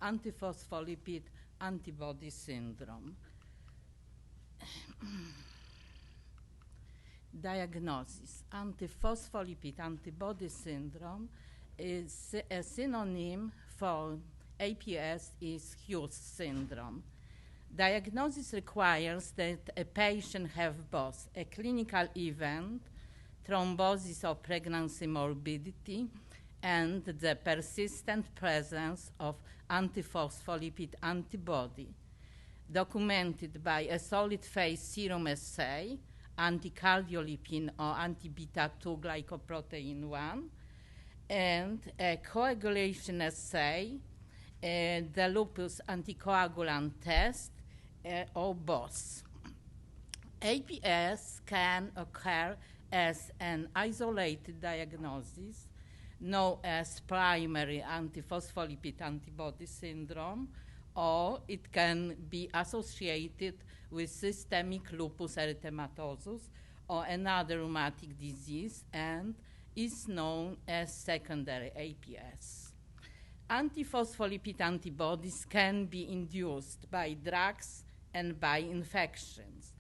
antiphospholipid antibody syndrome. Diagnosis. Antiphospholipid antibody syndrome is a synonym for APS is Hughes syndrome. Diagnosis requires that a patient have both a clinical event, thrombosis or pregnancy morbidity, and the persistent presence of antiphospholipid antibody, documented by a solid phase serum assay, anticardiolipin or anti-beta-2 glycoprotein 1, and a coagulation assay, the lupus anticoagulant test, or both. APS can occur as an isolated diagnosis, known as primary antiphospholipid antibody syndrome, or it can be associated with systemic lupus erythematosus or another rheumatic disease and is known as secondary APS. Antiphospholipid antibodies can be induced by drugs and by infections.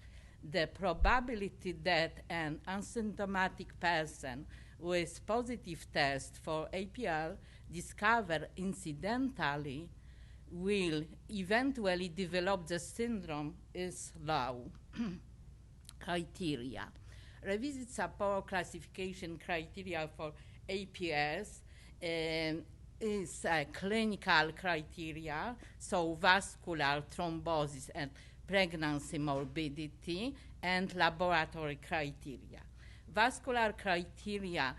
The probability that an asymptomatic person with positive test for APL discovered incidentally will eventually develop the syndrome is low. Criteria. Revisit Sapporo classification criteria for APS is a clinical criteria, so vascular thrombosis and pregnancy morbidity, and laboratory criteria. Vascular criteria,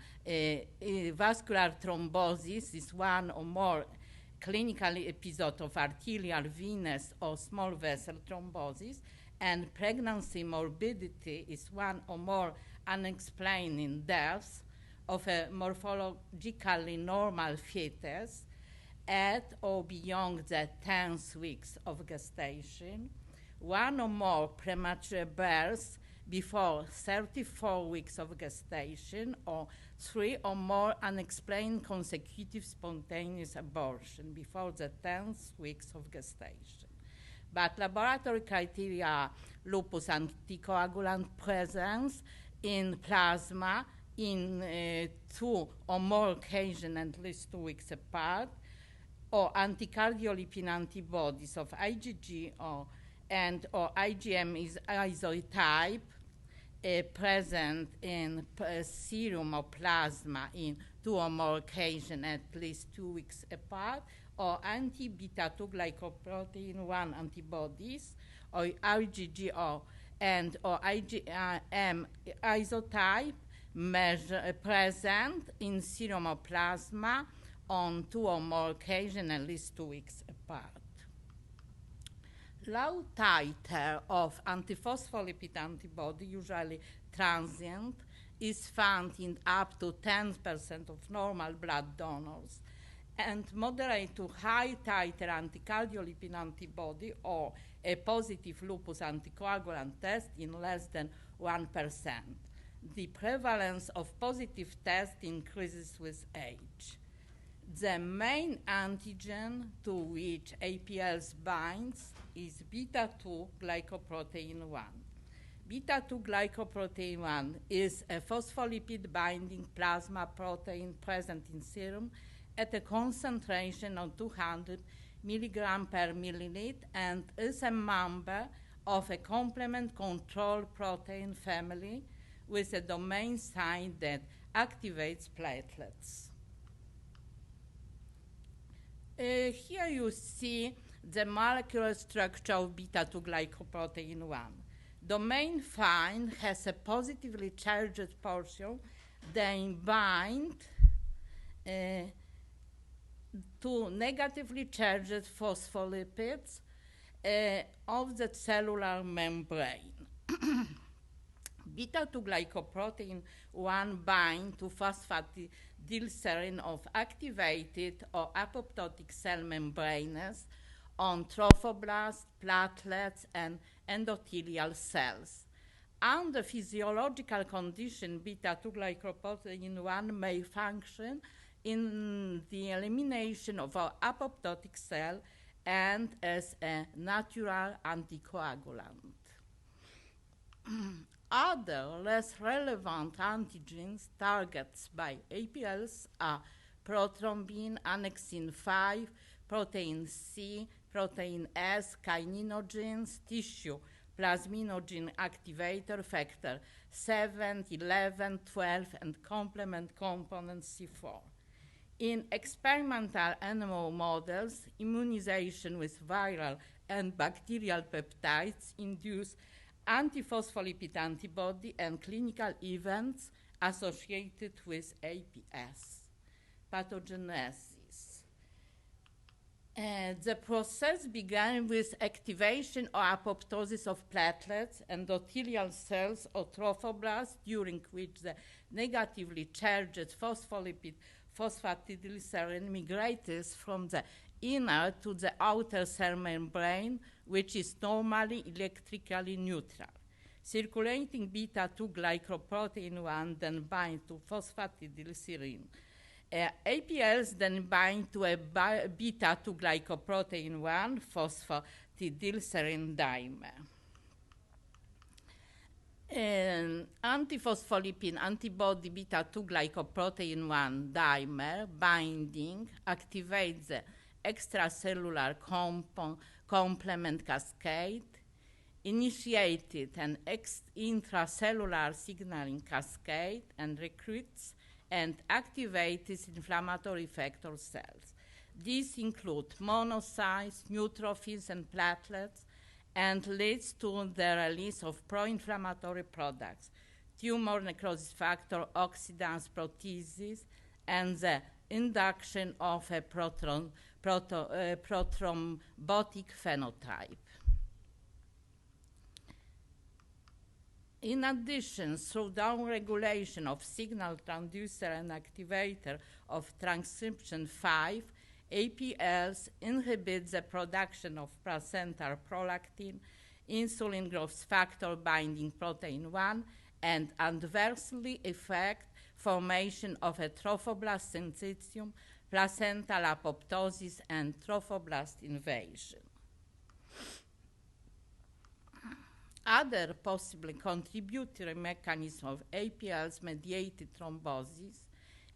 vascular thrombosis is one or more clinical episode of arterial, venous, or small vessel thrombosis, and pregnancy morbidity is one or more unexplained deaths of a morphologically normal fetus at or beyond the 10th weeks of gestation, one or more premature births before 34 weeks of gestation, or 3 or more unexplained consecutive spontaneous abortion before the 10th weeks of gestation. But laboratory criteria are lupus anticoagulant presence in plasma in 2 or more occasions at least 2 weeks apart, or anticardiolipin antibodies of IgG or IgM is isotype present in serum or plasma in 2 or more occasions at least 2 weeks apart, or anti-beta-2 glycoprotein 1 antibodies, or IgG or IgM isotype present in serum or plasma on 2 or more occasions at least 2 weeks apart. Low titer of antiphospholipid antibody, usually transient, is found in up to 10% of normal blood donors, and moderate to high titer anticardiolipin antibody or a positive lupus anticoagulant test in less than 1%. The prevalence of positive test increases with age. The main antigen to which APLs binds is beta-2 glycoprotein 1. Beta-2 glycoprotein 1 is a phospholipid binding plasma protein present in serum at a concentration of 200 milligram per milliliter and is a member of a complement control protein family with a domain site that activates platelets. Here you see the molecular structure of beta-2 glycoprotein 1. Domain find has a positively charged portion, then bind to negatively charged phospholipids of the cellular membrane. Beta-2 glycoprotein 1 bind to phosphatidylserine of activated or apoptotic cell membranes on trophoblasts, platelets, and endothelial cells. Under physiological condition, beta-2 glycoprotein 1 may function in the elimination of our apoptotic cell and as a natural anticoagulant. Other less relevant antigens targets by APLs are prothrombin, annexin 5, protein C, protein S, kininogens, tissue plasminogen activator factor 7, 11, 12, and complement component C4. In experimental animal models, immunization with viral and bacterial peptides induce antiphospholipid antibody and clinical events associated with APS. Pathogenesis. The process began with activation or apoptosis of platelets, endothelial cells, or trophoblasts, during which the negatively charged phospholipid phosphatidylserine migrates from the inner to the outer cell membrane, which is normally electrically neutral. Circulating beta-2 glycoprotein 1 then bind to phosphatidylserine. APLs then bind to a beta-2 glycoprotein 1 phosphatidylserine dimer. Antiphospholipid antibody beta-2 glycoprotein 1 dimer binding activates the extracellular complement cascade, initiated an intracellular signaling cascade, and recruits and activates inflammatory effector cells. These include monocytes, neutrophils, and platelets, and leads to the release of pro-inflammatory products, tumor necrosis factor, oxidase proteases, and the induction of a prothrombotic phenotype. In addition, through downregulation of signal transducer and activator of transcription 5, APLs inhibit the production of placental prolactin, insulin growth factor binding protein 1, and adversely affect formation of a trophoblast syncytium, placental apoptosis, and trophoblast invasion. Other possibly contributory mechanisms of APLs-mediated thrombosis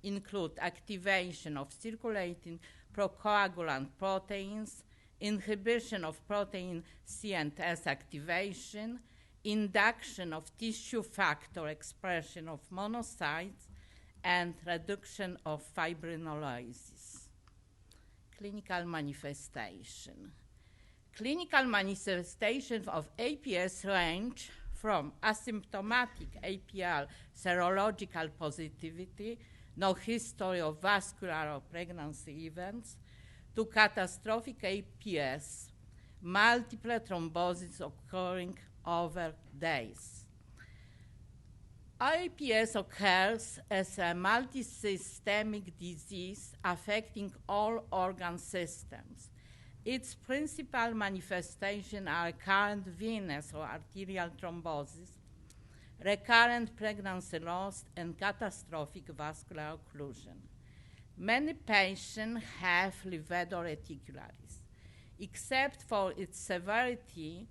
include activation of circulating procoagulant proteins, inhibition of protein C and S activation, induction of tissue factor expression of monocytes, and reduction of fibrinolysis. Clinical manifestation. Clinical manifestations of APS range from asymptomatic APL serological positivity, no history of vascular or pregnancy events, to catastrophic APS, multiple thrombosis occurring over days. APS occurs as a multisystemic disease affecting all organ systems. Its principal manifestations are recurrent venous or arterial thrombosis, recurrent pregnancy loss, and catastrophic vascular occlusion. Many patients have livedo reticularis. Except for its severity,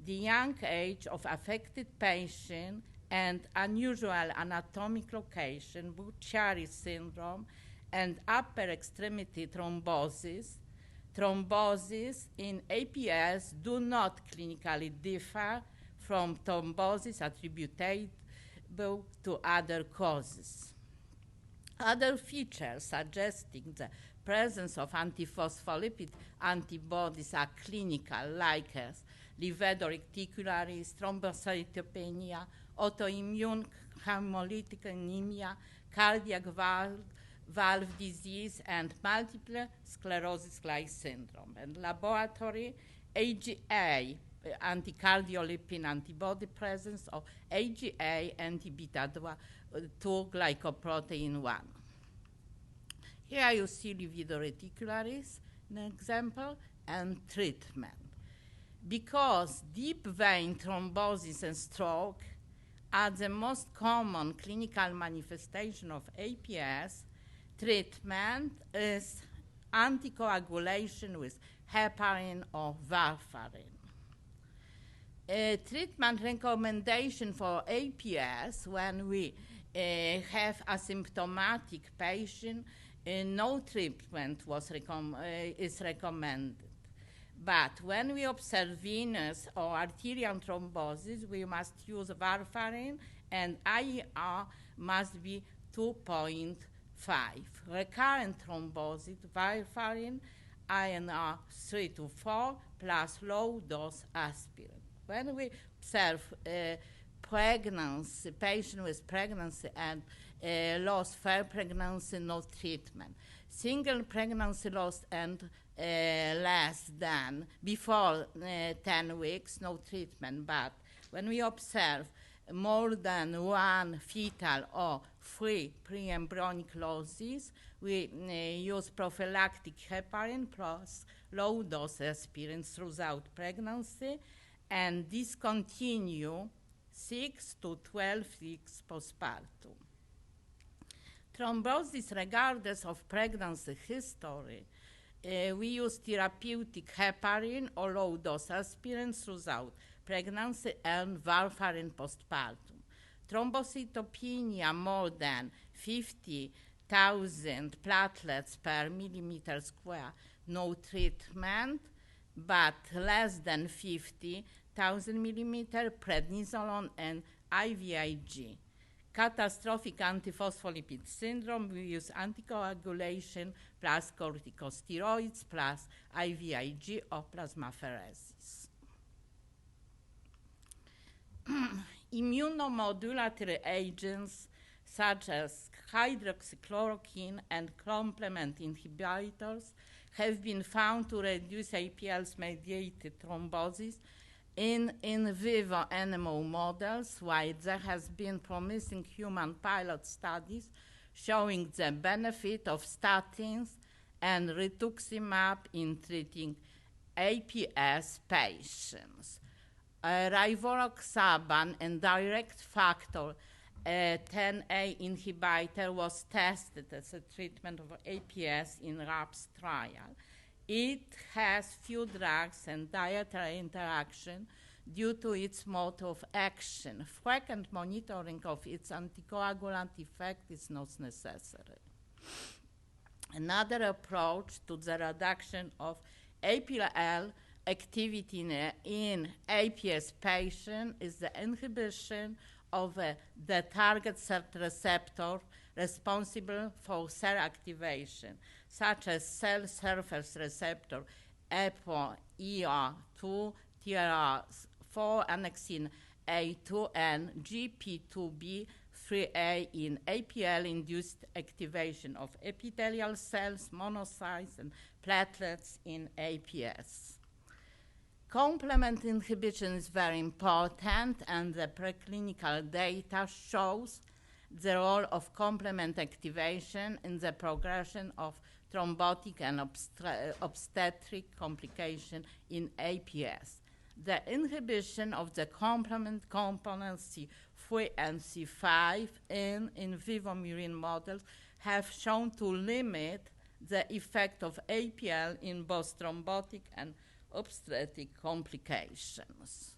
the young age of affected patient and unusual anatomic location, Buchiari syndrome, and upper extremity thrombosis in APS do not clinically differ from thrombosis attributable to other causes. Other features suggesting the presence of antiphospholipid antibodies are clinical, like as livedo reticularis, thrombocytopenia, autoimmune hemolytic anemia, cardiac valve disease, and multiple sclerosis-like syndrome. And laboratory AGA, anticardiolipin antibody presence of AGA anti-beta-2 glycoprotein 1. Here you see livedo reticularis, an example, and treatment. Because deep vein thrombosis and stroke are the most common clinical manifestation of APS, treatment is anticoagulation with heparin or warfarin. Treatment recommendation for APS when we have asymptomatic patient, no treatment is recommended. But when we observe venous or arterial thrombosis, we must use warfarin, and IER must be 2.5. Recurrent thrombosis, warfarin, INR 3 to 4, plus low-dose aspirin. When we observe pregnancy, patient with pregnancy and loss for pregnancy, no treatment. Single pregnancy loss and less than before 10 weeks, no treatment. But when we observe more than one fetal or 3 pre-embryonic losses, we use prophylactic heparin plus low-dose aspirin throughout pregnancy and discontinue 6 to 12 weeks postpartum. Thrombosis, regardless of pregnancy history, we use therapeutic heparin or low-dose aspirin throughout pregnancy and warfarin postpartum. Thrombocytopenia more than 50,000 platelets per millimeter square, no treatment, but less than 50,000 millimeter, prednisolone and IVIG. Catastrophic antiphospholipid syndrome, we use anticoagulation plus corticosteroids plus IVIG or plasmapheresis. Immunomodulatory agents such as hydroxychloroquine and complement inhibitors have been found to reduce APLs-mediated thrombosis in vivo animal models, while there has been promising human pilot studies showing the benefit of statins and rituximab in treating APS patients. Rivaroxaban and direct factor 10A inhibitor was tested as a treatment of APS in RAPS trial. It has few drugs and dietary interaction due to its mode of action. Frequent monitoring of its anticoagulant effect is not necessary. Another approach to the reduction of APL activity in APS patient is the inhibition of the target cell receptor responsible for cell activation, such as cell surface receptor, EPO, ER2, TLR4, annexin A2, and GP2B3A in APL-induced activation of epithelial cells, monocytes, and platelets in APS. Complement inhibition is very important, and the preclinical data shows the role of complement activation in the progression of thrombotic and obstetric complication in APS. The inhibition of the complement components C3 and C5 in vivo murine models have shown to limit the effect of APL in both thrombotic and obstetric complications.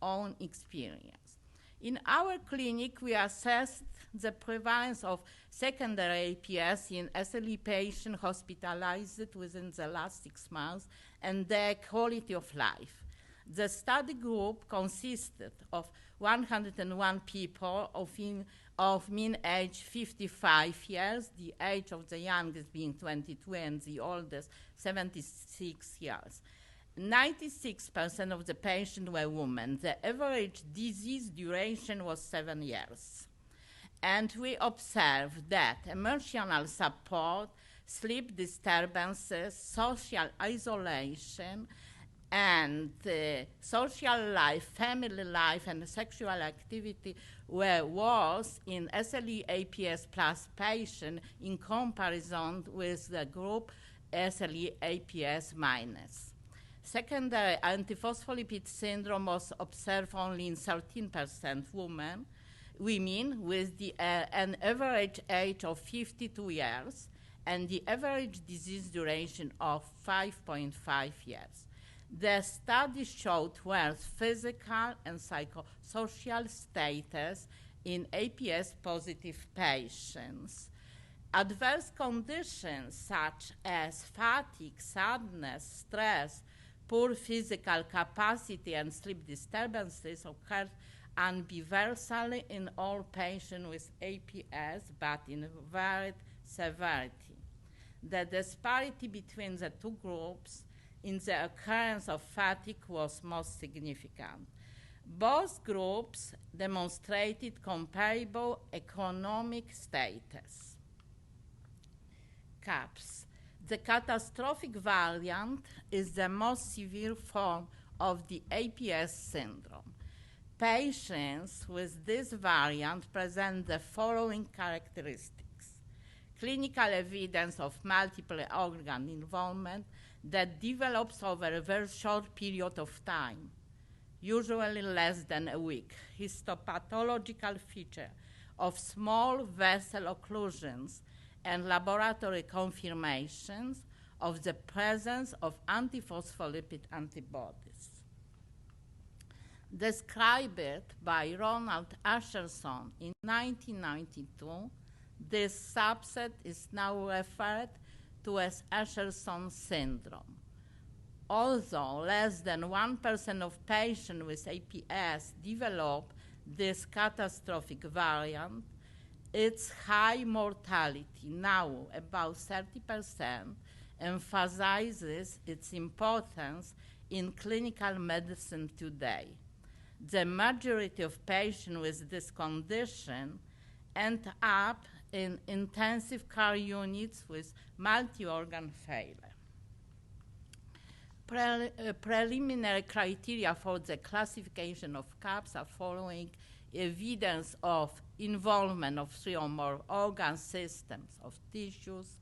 Own experience. In our clinic, we assessed the prevalence of secondary APS in SLE patients hospitalized within the last 6 months and their quality of life. The study group consisted of 101 people of mean age 55 years, the age of the youngest being 22 and the oldest 76 years. 96% of the patients were women. The average disease duration was 7 years. And we observed that emotional support, sleep disturbances, social isolation, and social life, family life, and sexual activity were worse in SLE APS plus patient in comparison with the group SLE APS minus. Secondary antiphospholipid syndrome was observed only in 13% women with an average age of 52 years, and the average disease duration of 5.5 years. The study showed worse physical and psychosocial status in APS-positive patients. Adverse conditions such as fatigue, sadness, stress, poor physical capacity, and sleep disturbances occurred universally in all patients with APS, but in varied severity. The disparity between the two groups in the occurrence of fatigue was most significant. Both groups demonstrated comparable economic status. CAPS. The catastrophic variant is the most severe form of the APS syndrome. Patients with this variant present the following characteristics: clinical evidence of multiple organ involvement that develops over a very short period of time, usually less than a week. Histopathological feature of small vessel occlusions and laboratory confirmations of the presence of antiphospholipid antibodies. Described by Ronald Ascherson in 1992, this subset is now referred to as Ascherson syndrome. Although less than 1% of patients with APS develop this catastrophic variant, its high mortality, now about 30%, emphasizes its importance in clinical medicine today. The majority of patients with this condition end up in intensive care units with multi-organ failure. Preliminary criteria for the classification of CAPS are following: evidence of involvement of 3 or more organ systems of tissues,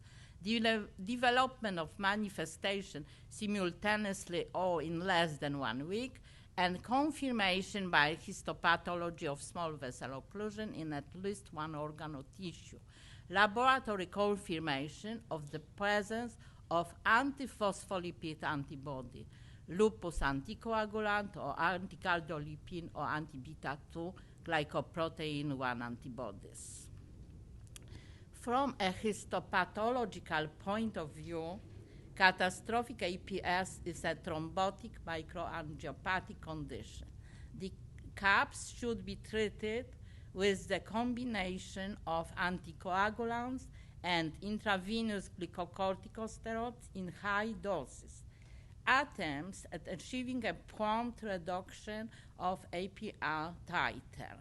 development of manifestation simultaneously or in less than 1 week, and confirmation by histopathology of small vessel occlusion in at least 1 organ or tissue. Laboratory confirmation of the presence of antiphospholipid antibody, lupus anticoagulant or anticardiolipin or anti-beta-2 glycoprotein 1 antibodies. From a histopathological point of view, catastrophic APS is a thrombotic microangiopathic condition. The CAPS should be treated with the combination of anticoagulants and intravenous glucocorticosteroids in high doses. Attempts at achieving a prompt reduction of APR titer,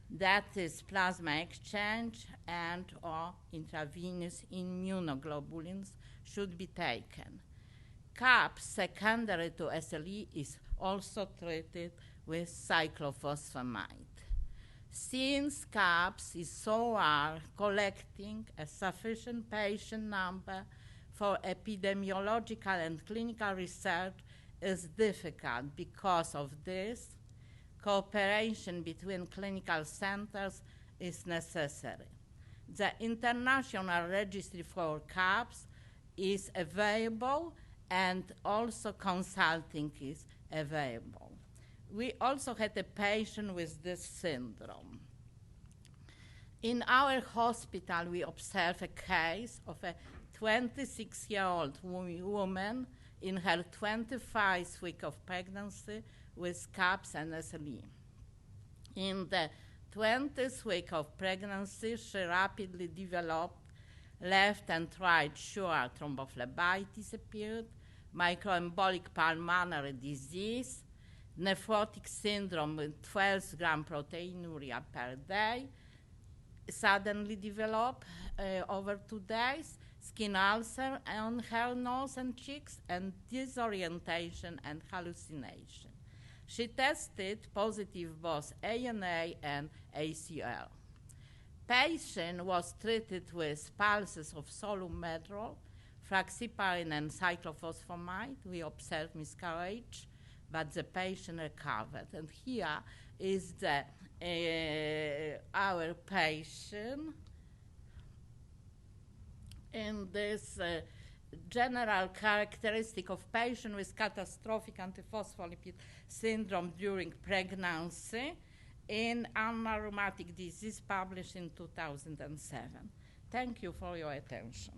that is plasma exchange and or intravenous immunoglobulins, should be taken. CAPS secondary to SLE is also treated with cyclophosphamide. Since CAPS is so rare, collecting a sufficient patient number for epidemiological and clinical research is difficult. Because of this, cooperation between clinical centers is necessary. The International Registry for CAPS is available, and also consulting is available. We also had a patient with this syndrome. In our hospital, we observed a case of a 26-year-old woman in her 25th week of pregnancy with CAPS and SLE. In the 20th week of pregnancy, she rapidly developed left and right sure thrombophlebitis appeared, microembolic pulmonary disease, nephrotic syndrome with 12 gram proteinuria per day, suddenly developed over 2 days, skin ulcer on her nose and cheeks, and disorientation and hallucination. She tested positive both ANA and ACL. Patient was treated with pulses of solumedrol, fraxiparin, and cyclophosphamide. We observed miscarriage, but the patient recovered. And here is our patient. in this general characteristic of patient with catastrophic antiphospholipid syndrome during pregnancy in ulnar rheumatic disease, published in 2007. Thank you for your attention.